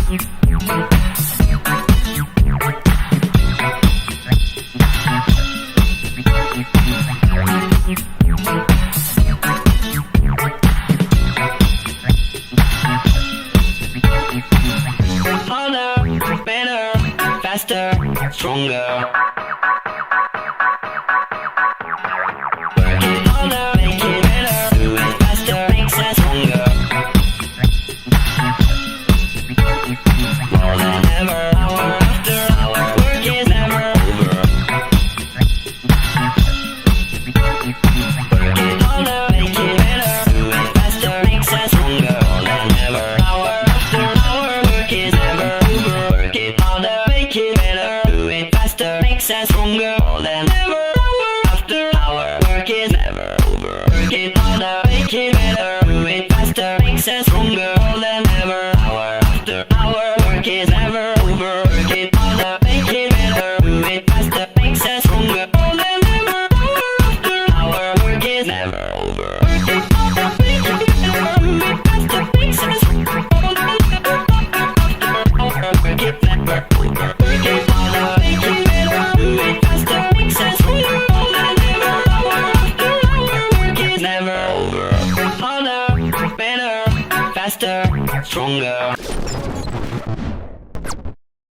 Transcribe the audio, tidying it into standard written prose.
Harder, better, faster, stronger. Work it harder, make it better, do it faster, makes us stronger. More than ever, hour after hour, work is never over. Work it harder, make it better, do it faster, makes us stronger. More than ever, hour after hour, work is never over. Work it harder, make it better, do it faster, makes us stronger. More than ever, hour after hour, work is never over. Work it harder, make it better, do it faster, makes us stronger. More than ever, hour after hour, work is never over. Work it harder, make it better, do it faster, makes us stronger. More than ever, hour after hour, work is never over. Work it harder, make it better, do it faster, makes us stronger. More than ever, hour after hour, work is never over. Work it harder, make it better, do it faster, makes us stronger. More than ever, hour after hour, work is never over. Harder, better, faster, stronger.